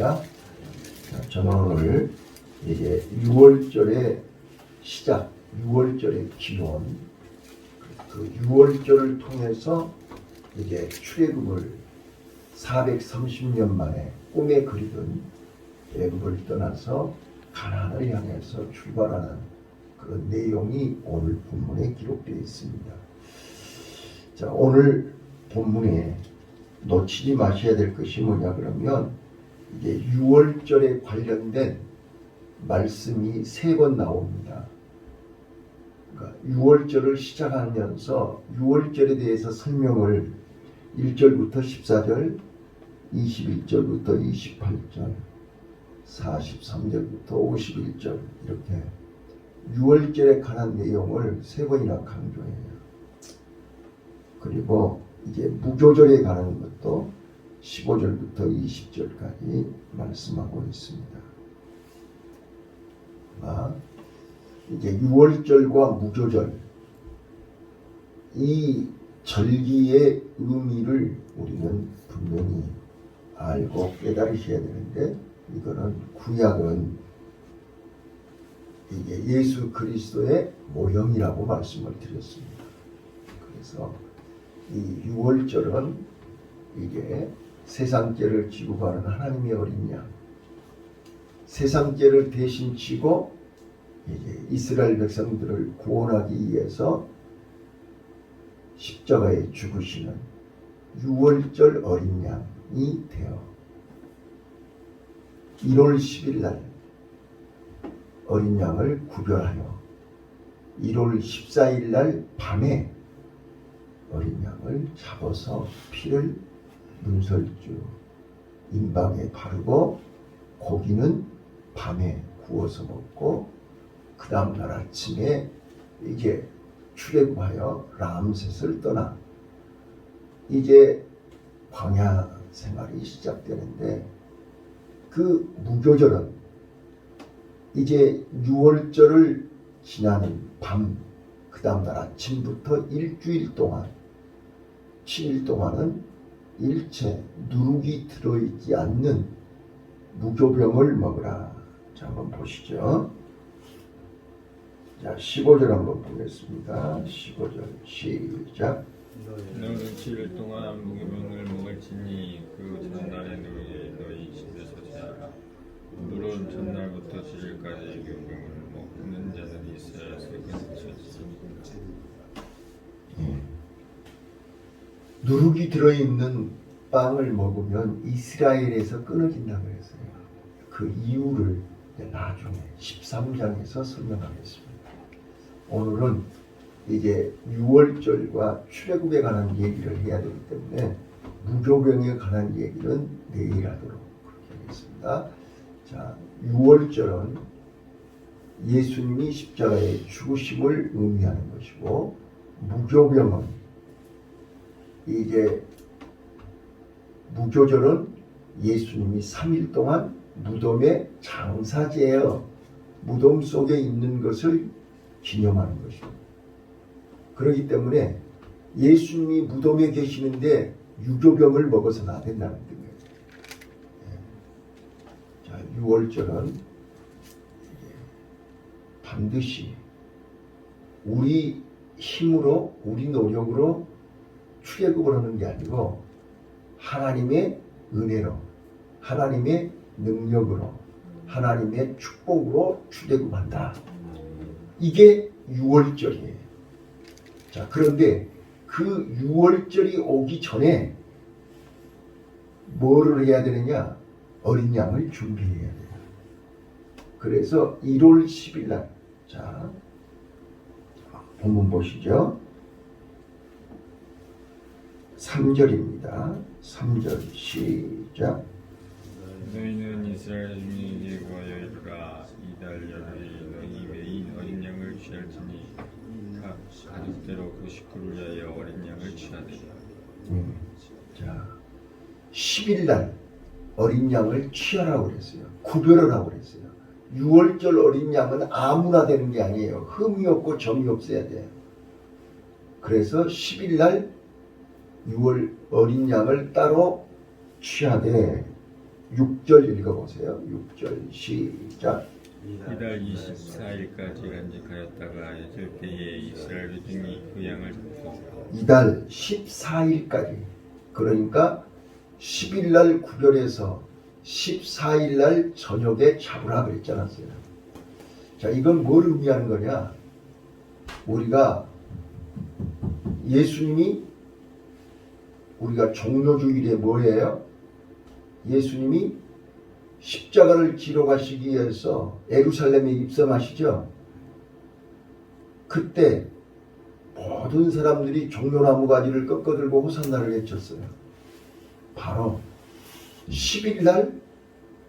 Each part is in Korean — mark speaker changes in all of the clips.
Speaker 1: 할렐루야. 저는 오늘 이제 6월절의 시작, 6월절의 기원, 그 6월절을 통해서 이제 출애굽을 430년 만에 꿈에 그리던 애굽을 떠나서 가나안을 향해서 출발하는 그 내용이 오늘 본문에 기록되어 있습니다. 자, 오늘 본문에 놓치지 마셔야 될 것이 뭐냐 그러면 이제 6월절에 관련된 말씀이 3번 나옵니다. 그러니까 6월절을 시작하면서 6월절에 대해서 설명을 1절부터 14절, 21절부터 28절, 43절부터 51절 이렇게 6월절에 관한 내용을 3번이나 강조해요. 그리고 이제 무교절에 관한 것도 15절부터 20절까지 말씀하고 있습니다. 이제 6월절과 무교절 이 절기의 의미를 우리는 분명히 알고 깨달으셔야 되는데 이거는 구약은 이게 예수 그리스도의 모형이라고 말씀을 드렸습니다. 그래서 이 6월절은 이게 세상죄를 지고 가는 하나님의 어린 양, 세상죄를 대신 지고 이제 이스라엘 백성들을 구원하기 위해서 십자가에 죽으시는 6월절 어린 양이 되어 1월 10일 날 어린 양을 구별하여 1월 14일 날 밤에 어린 양을 잡아서 피를 문설주 임방에 바르고 고기는 밤에 구워서 먹고 그 다음날 아침에 이제 출애굽하여 람셋을 떠나 이제 광야 생활이 시작되는데 그 무교절은 이제 6월절을 지나는 밤 그 다음날 아침부터 일주일 동안 7일 동안은 일체 누룩이 들어있지 않는 무교병을 먹으라. 자, 한번 보시죠. 자, 15절 한번 보겠습니다. 15절 시작.
Speaker 2: 너는 7일 동안 무교병을 먹을지니 그 전날에 너희 집에서 자라. 물론 전날부터 7일까지 무교병을 먹는 자들이 있어야 세금치였습니다.
Speaker 1: 누룩이 들어있는 빵을 먹으면 이스라엘에서 끊어진다고 했어요. 그 이유를 나중에 13장에서 설명하겠습니다. 오늘은 이제 6월절과 출애굽에 관한 얘기를 해야 되기 때문에 무교병에 관한 얘기는 내일 하도록 그렇게 하겠습니다. 자, 6월절은 예수님이 십자가에 죽으심을 의미하는 것이고 무교병은 이제 무교절은 예수님이 3일 동안 무덤에 장사제어 무덤 속에 있는 것을 기념하는 것입니다. 그렇기 때문에 예수님이 무덤에 계시는데 유교병을 먹어서는 안 된다는 뜻이에요. 자, 6월절은 반드시 우리 힘으로 우리 노력으로 출애굽을 하는 게 아니고 하나님의 은혜로 하나님의 능력으로 하나님의 축복으로 출애굽한다. 이게 6월절이에요. 자, 그런데 그 6월절이 오기 전에 뭐를 해야 되느냐? 어린 양을 준비해야 돼요. 그래서 1월 10일 날, 자, 본문 보시죠. 3절입니다. 3절 시작.
Speaker 2: 너희는 이스라엘 중에 예고하여 이르라. 이달 열흘이 너희 매인 어린 양을 취할지니 각 가족대로 그 식구를 위하여 어린 양을 취하되.
Speaker 1: 자, 10일 날 어린 양을 취하라고 그랬어요. 구별하라고 그랬어요. 6월절 어린 양은 아무나 되는 게 아니에요. 흠이 없고 점이 없어야 돼요. 그래서 10일 날 6월 어린 양을 따로 취하되 6절 읽어보세요. 6절 시작.
Speaker 2: 이달 24일까지 간직하였다가 잊을 때에 이스라엘 중이 그 양을 잡수고
Speaker 1: 이달 14일까지, 그러니까 10일 날 구별해서 14일 날 저녁에 잡으라 그랬지 않았어요. 자, 이건 뭘 의미하는 거냐? 우리가 예수님이, 우리가 종료주일에 뭐예요? 예수님이 십자가를 지러 가시기 위해서 예루살렘에 입성하시죠. 그때 모든 사람들이 종려나무 가지를 꺾어들고 호산나를 외쳤어요. 바로 10일 날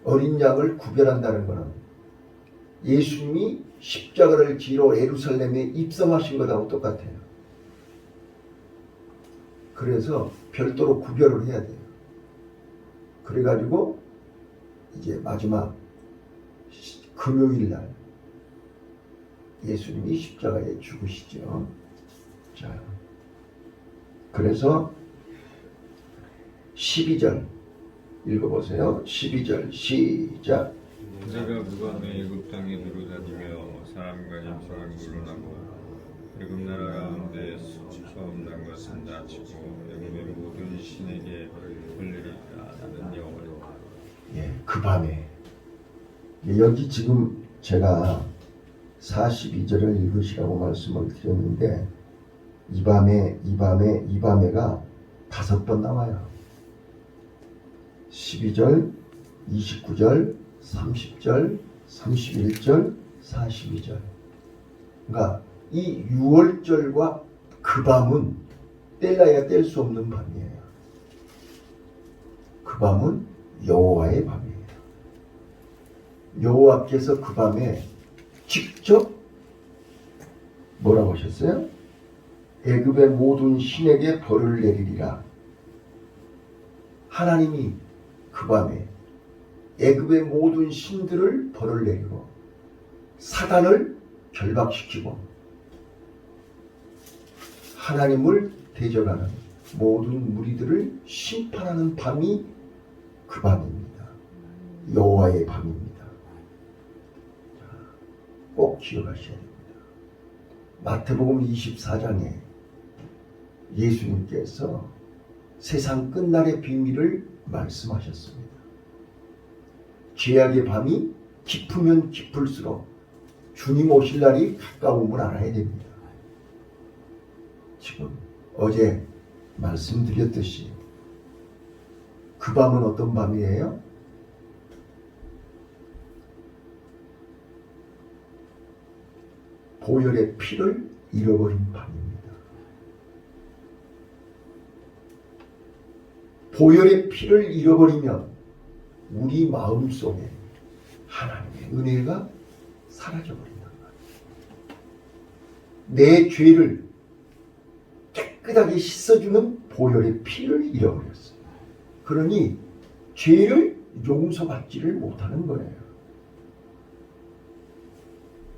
Speaker 1: 어린 양을 구별한다는 것은 예수님이 십자가를 지러 예루살렘에 입성하신 것하고 똑같아요. 그래서 별도로 구별을 해야 돼요. 그래가지고 이제 마지막 금요일 날 예수님이 십자가에 죽으시죠. 자, 그래서 12절 읽어보세요. 12절 시작.
Speaker 2: 내가 무광의 애굽 땅에 두루 다니며 사람과 짐승을 물러나고 애굽 나라 가운데 처음 난 것은 다치고 애굽의 모든 신에게 벌리리라. 나는 여호와라.
Speaker 1: 예, 그 밤에 여기 지금 제가 42절을 읽으시라고 말씀을 드렸는데 이 밤에가 5번 나와요. 12절, 29절, 30절, 31절, 42절. 그러니까 이 6월절과 그 밤은 뗄래야 뗄 수 없는 밤이에요. 그 밤은 여호와의 밤이에요. 여호와께서 그 밤에 직접 뭐라고 하셨어요? 애굽의 모든 신에게 벌을 내리리라. 하나님이 그 밤에 애굽의 모든 신들을 벌을 내리고 사단을 결박시키고 하나님을 대적하는 모든 무리들을 심판하는 밤이 그 밤입니다. 여호와의 밤입니다. 꼭 기억하셔야 됩니다. 마태복음 24장에 예수님께서 세상 끝날의 비밀을 말씀하셨습니다. 죄악의 밤이 깊으면 깊을수록 주님 오실 날이 가까움을 알아야 됩니다. 지금 어제 말씀드렸듯이 그 밤은 어떤 밤이에요? 보혈의 피를 잃어버린 밤입니다. 보혈의 피를 잃어버리면 우리 마음속에 하나님의 은혜가 사라져버린단 말이에요. 내 죄를 깨끗하게 씻어주는 보혈의 피를 잃어버렸어요. 그러니 죄를 용서받지를 못하는 거예요.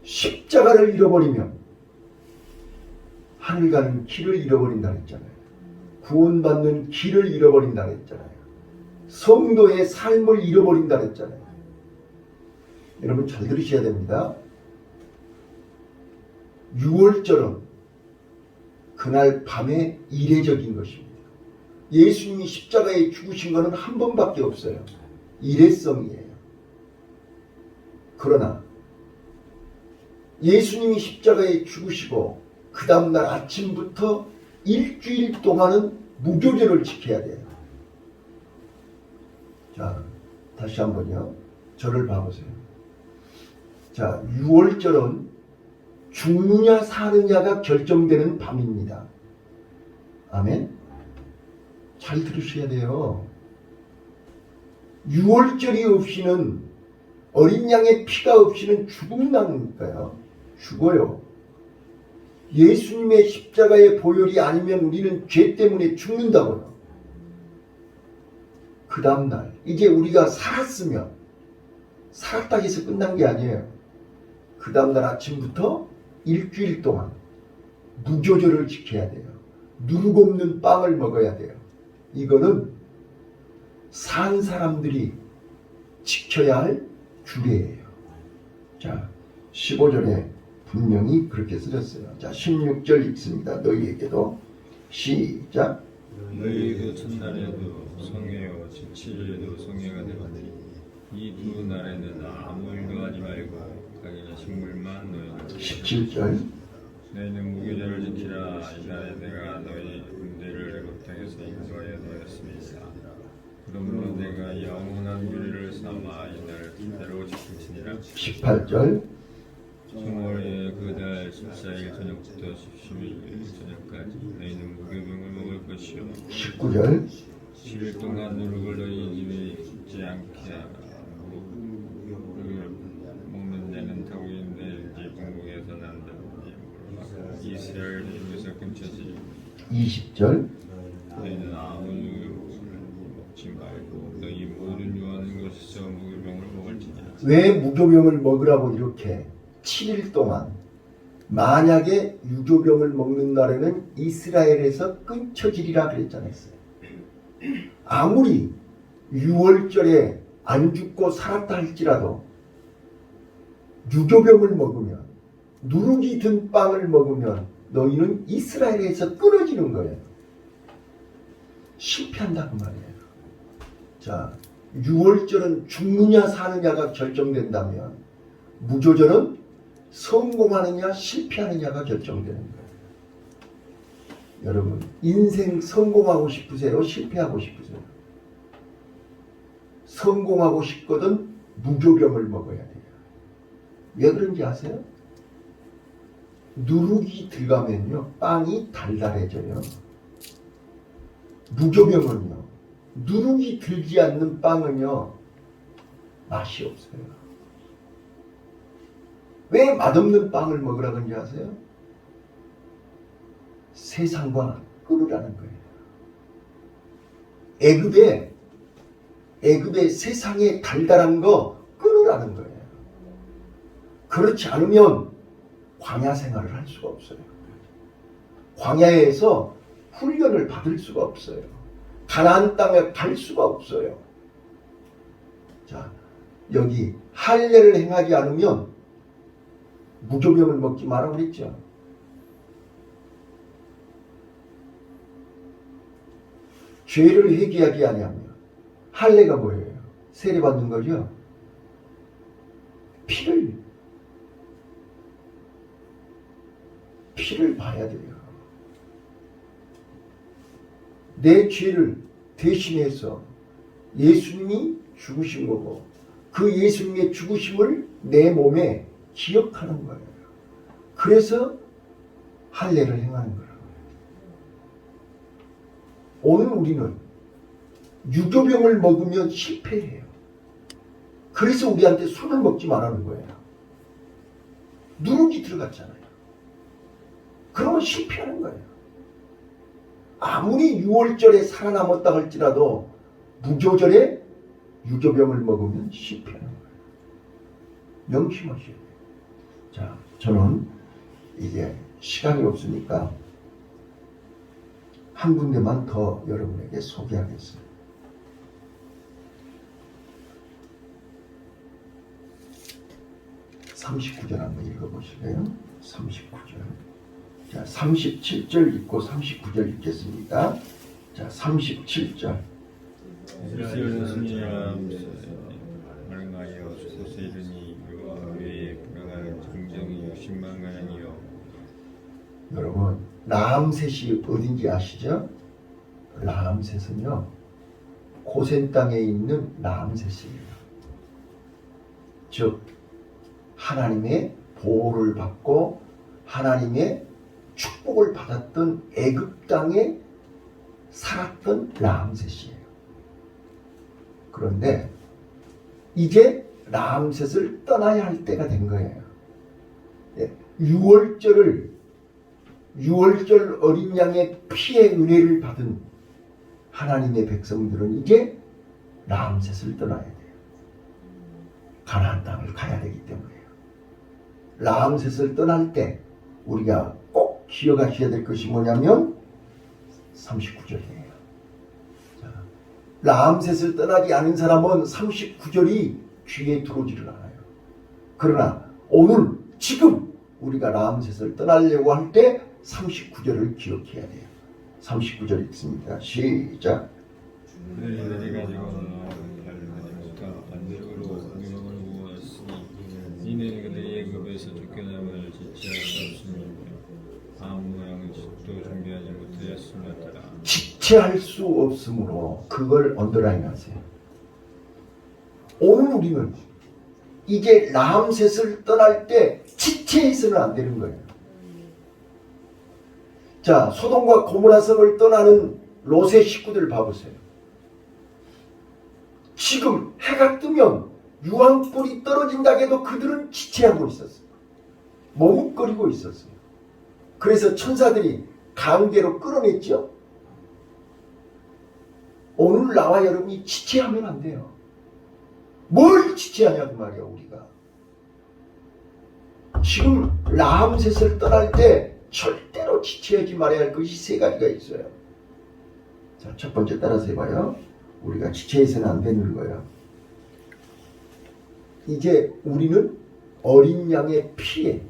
Speaker 1: 십자가를 잃어버리면 하늘 가는 길을 잃어버린다 했잖아요. 구원받는 길을 잃어버린다 했잖아요. 성도의 삶을 잃어버린다 했잖아요. 여러분 잘 들으셔야 됩니다. 6월절은 그날 밤에 이례적인 것입니다. 예수님이 십자가에 죽으신 것은 한 번밖에 없어요. 일회성이에요. 그러나 예수님이 십자가에 죽으시고 그 다음날 아침부터 일주일 동안은 무교절을 지켜야 돼요. 자, 다시 한번요. 저를 봐보세요. 자, 6월절은 죽느냐 사느냐가 결정되는 밤입니다. 아멘. 잘 들으셔야 돼요. 6월절이 없이는 어린 양의 피가 없이는 죽는다니까요. 죽어요. 예수님의 십자가의 보혈이 아니면 우리는 죄 때문에 죽는다고요. 그 다음날 이제 우리가 살았으면 살았다 해서 끝난 게 아니에요. 그 다음날 아침부터 일주일 동안 무교절을 지켜야 돼요. 누룩 없는 빵을 먹어야 돼요. 이거는 산 사람들이 지켜야 할 규례예요. 자, 15절에 분명히 그렇게 쓰셨어요. 자, 16절 읽습니다. 너희에게도 시작.
Speaker 2: 너희도 첫날에도 성회요 제7일에도 성회가 되거니 이 두 날에는 아무 일도 하지 말고 각인의 식물만 너희는
Speaker 1: 17절.
Speaker 2: 너희는 무교절을 지키라. 이날에 내가 너희 군대를 애굽 땅에서 인도하여 너였습니다. 그러므로 내가 영원한 규례를 삼아 이날을 뜻대로 지킬지니라.
Speaker 1: 18절.
Speaker 2: 정월의 그달 14일 저녁부터 10일 저녁까지 너희는 무교병을 먹을 것이요
Speaker 1: 19절.
Speaker 2: 10일 동안 누룩을 너희 집에 있지 않게 하라. 누룩을 먹는 자는 타국인들인지 본국에서 난다든지 물어봐. 이스라엘 중에서 끊쳐지.
Speaker 1: 20절.
Speaker 2: 너희는 아무 누룩을 먹지 말고 너희 모든 요하는 곳에서 무교병을 먹을지니라.
Speaker 1: 왜 무교병을 먹으라고 이렇게 7일 동안, 만약에 유교병을 먹는 날에는 이스라엘에서 끊쳐지리라 그랬잖아요. 아무리 6월절에 안 죽고 살았다 할지라도 유교병을 먹으면, 누룩이 든 빵을 먹으면 너희는 이스라엘에서 끊어지는 거예요. 실패한다고 말이에요. 자, 6월절은 죽느냐 사느냐가 결정된다면 무교절은 성공하느냐 실패하느냐가 결정되는 거예요. 여러분, 인생 성공하고 싶으세요? 실패하고 싶으세요? 성공하고 싶거든 무교병을 먹어야 돼요. 왜 그런지 아세요? 누룩이 들어가면요 빵이 달달해져요. 무교병은요 누룩이 들지 않는 빵은요 맛이 없어요. 왜 맛없는 빵을 먹으라 그런지 아세요? 세상과 끊으라는 거예요. 애굽의 세상의 달달한 거 끊으라는 거예요. 그렇지 않으면 광야 생활을 할 수가 없어요. 광야에서 훈련을 받을 수가 없어요. 가나안 땅에 갈 수가 없어요. 자, 여기 할례를 행하지 않으면 무교병을 먹지 마라 그랬죠. 죄를 회개하지 아니하면 할례가 뭐예요? 세례받는 거죠. 피를 봐야 돼요. 내 죄를 대신해서 예수님이 죽으신 거고 그 예수님의 죽으심을 내 몸에 기억하는 거예요. 그래서 할례를 행하는 거예요. 오늘 우리는 유교병을 먹으면 실패해요. 그래서 우리한테 술을 먹지 말라는 거예요. 누룩이 들어갔잖아요. 그러면 실패하는 거예요. 아무리 6월절에 살아남았다 할지라도 무교절에 유교병을 먹으면 실패하는 거예요. 명심하셔야 돼요. 자, 저는 이제 시간이 없으니까 한 군데만 더 여러분에게 소개하겠습니다. 39절 한번 읽어보실래요? 39절. 자, 37절 읽고 39절 읽겠습니다. 자, 37절.
Speaker 2: 이스라엘 승리와 발응하여 숫곳에 이르니 여호와 외에 불행한 정정이 60만 가량이요.
Speaker 1: 여러분, 라암셋이 어딘지 아시죠? 라암셋은요 고센 땅에 있는 라암셋이에요. 즉 하나님의 보호를 받고 하나님의 축복을 받았던 애굽 땅에 살았던 라암셋이에요. 그런데 이제 라암셋을 떠나야 할 때가 된 거예요. 6월절 어린 양의 피의 은혜를 받은 하나님의 백성들은 이제 라암셋을 떠나야 돼요. 가나안 땅을 가야 되기 때문에요. 라암셋을 떠날 때 우리가 꼭 기억하셔야 될 것이 뭐냐면 39절이에요. 자, 라암셋을 떠나지 않은 사람은 39절이 귀에 들어오지를 않아요. 그러나 오늘 지금 우리가 라암셋을 떠나려고 할 때 39절을 기억해야 돼요. 39절 읽습니다. 시작.
Speaker 2: 너희들이 가지고 나아가 반대로 공명을 모았으니 이는 그들이 애굽에서 쫓겨남을 지체할 수 없으며 아무 양식도 준비하지 못하였음이었더라.
Speaker 1: 지체할 수 없으므로 그걸 언더라인 하세요. 오늘 우리는 이제 라암셋을 떠날 때 지체해서는 안 되는 거예요. 자, 소돔과 고모라 성을 떠나는 롯의 식구들 봐보세요. 지금 해가 뜨면 유황불이 떨어진다 해도 그들은 지체하고 있었어요. 머뭇거리고 있었어요. 그래서 천사들이 강제로 끌어냈죠. 오늘 나와 여러분이 지체하면 안 돼요. 뭘 지체하냐고 말이야 우리가. 지금 라암셋을 떠날 때 절대로 지체하지 말아야 할 것이 세 가지가 있어요. 자, 첫 번째 따라서 해봐요. 우리가 지체해서는 안 되는 거예요. 이제 우리는 어린 양의 피에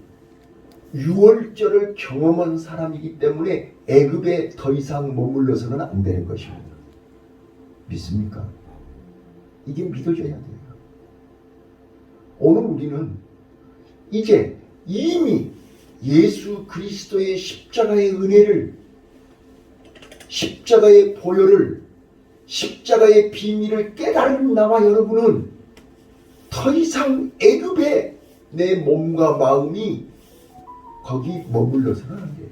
Speaker 1: 유월절을 경험한 사람이기 때문에 애굽에 더 이상 머물러서는 안 되는 것입니다. 믿습니까? 이게 믿어져야 돼요. 오늘 우리는 이제 이미 예수 그리스도의 십자가의 은혜를, 십자가의 보혈을, 십자가의 비밀을 깨달은 나와 여러분은 더 이상 애굽에 내 몸과 마음이 거기 머물러서는 안 돼요.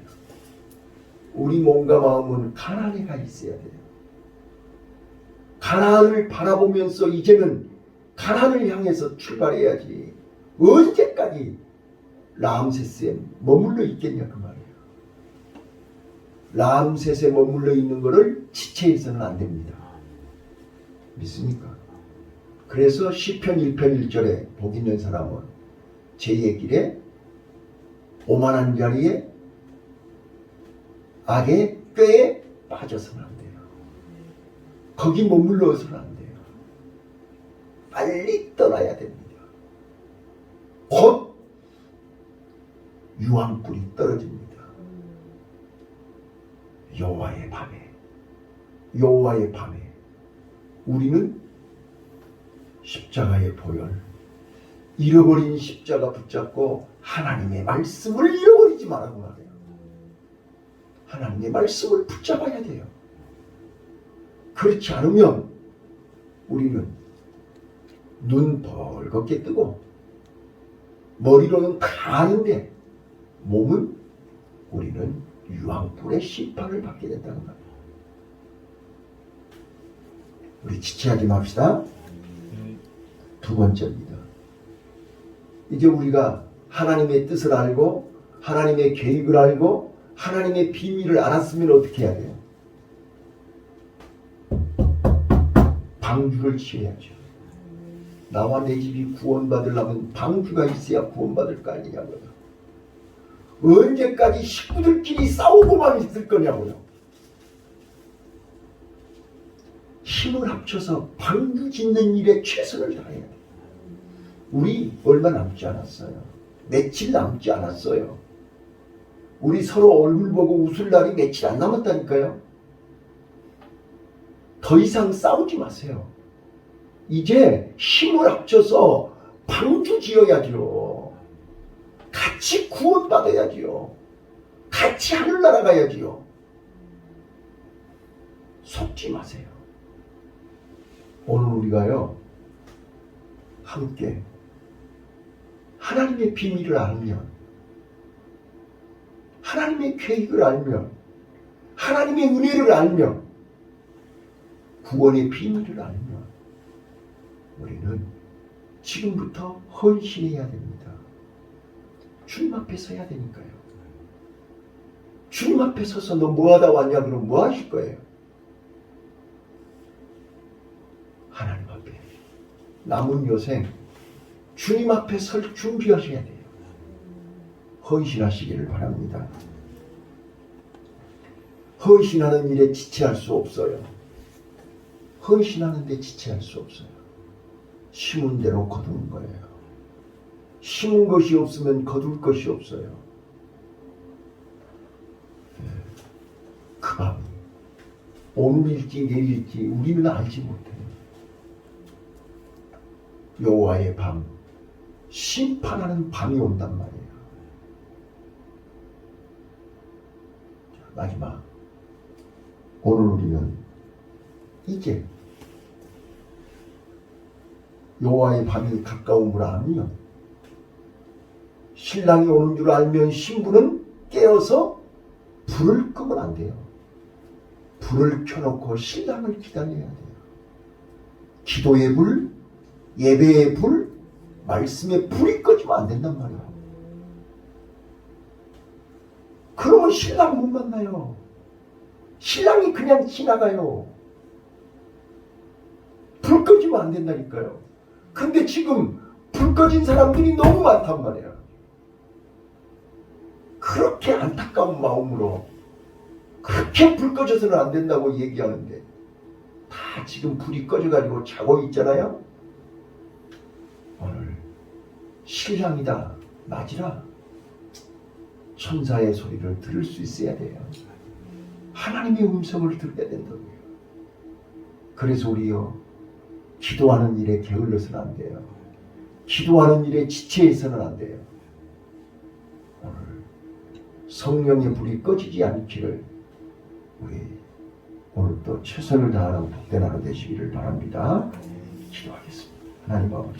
Speaker 1: 우리 몸과 마음은 가나안에 가 있어야 돼요. 가나안을 바라보면서 이제는 가나안을 향해서 출발해야지. 언제까지 라암셋에 머물러 있겠냐 그 말이에요. 라암셋에 머물러 있는 것을 지체해서는 안 됩니다. 믿습니까? 그래서 시편 1편 1절에 복 있는 사람은 제 길에 오만한 자리에 악의 꾀에 빠져서는 안 돼요. 거기 머물러서는 안 돼요. 빨리 떠나야 됩니다. 곧 유황불이 떨어집니다. 여호와의 밤에 우리는 십자가의 보혈, 잃어버린 십자가 붙잡고 하나님의 말씀을 잃어버리지 말라고 말해요. 하나님의 말씀을 붙잡아야 돼요. 그렇지 않으면 우리는 눈 벌겋게 뜨고 머리로는 다 아는데 몸은 우리는 유황불의 심판을 받게 된다는 말이에요. 우리 지체하지 맙시다. 두 번째입니다. 이제 우리가 하나님의 뜻을 알고 하나님의 계획을 알고 하나님의 비밀을 알았으면 어떻게 해야 돼요? 방주를 지어야죠. 나와 내 집이 구원받으려면 방주가 있어야 구원받을 거 아니냐고요. 언제까지 식구들끼리 싸우고만 있을 거냐고요. 힘을 합쳐서 방주 짓는 일에 최선을 다해야 돼요. 우리 얼마 남지 않았어요. 며칠 남지 않았어요. 우리 서로 얼굴 보고 웃을 날이 며칠 안 남았다니까요. 더 이상 싸우지 마세요. 이제 힘을 합쳐서 방주 지어야죠. 같이 구원받아야지요. 같이 하늘나라 가야지요. 속지 마세요. 오늘 우리가요 함께 하나님의 비밀을 알면, 하나님의 계획을 알면, 하나님의 은혜를 알면, 구원의 비밀을 알면 우리는 지금부터 헌신해야 됩니다. 주님 앞에 서야 되니까요. 주님 앞에 서서 너 뭐하다 왔냐 그러면 뭐 하실 거예요? 하나님 앞에 남은 여생 주님 앞에 설 준비하셔야 돼요. 헌신하시기를 바랍니다. 헌신하는 일에 지체할 수 없어요. 헌신하는데 지체할 수 없어요. 심은 대로 거두는 거예요. 심은 것이 없으면 거둘 것이 없어요. 그 밤이 오늘일지 내일일지 우리는 알지 못해요. 여호와의 밤, 심판하는 밤이 온단 말이에요. 마지막, 오늘 우리는 이제 여호와의 밤이 가까움을 알며 신랑이 오는 줄 알면 신부는 깨어서 불을 끄면 안 돼요. 불을 켜놓고 신랑을 기다려야 돼요. 기도의 불, 예배의 불, 말씀의 불이 꺼지면 안 된단 말이에요. 그러면 신랑 못 만나요. 신랑이 그냥 지나가요. 불 꺼지면 안 된다니까요. 근데 지금 불 꺼진 사람들이 너무 많단 말이야. 그렇게 안타까운 마음으로 그렇게 불 꺼져서는 안 된다고 얘기하는데 다 지금 불이 꺼져가지고 자고 있잖아요. 오늘 신랑이다 맞으라 천사의 소리를 들을 수 있어야 돼요. 하나님의 음성을 들어야 된다고요. 그래서 우리요 기도하는 일에 게을러서는 안 돼요. 기도하는 일에 지체해서는 안 돼요. 오늘 성령의 불이 꺼지지 않기를 우리 오늘 또 최선을 다하는 복된 하루 되시기를 바랍니다. 기도하겠습니다. 하나님 아버지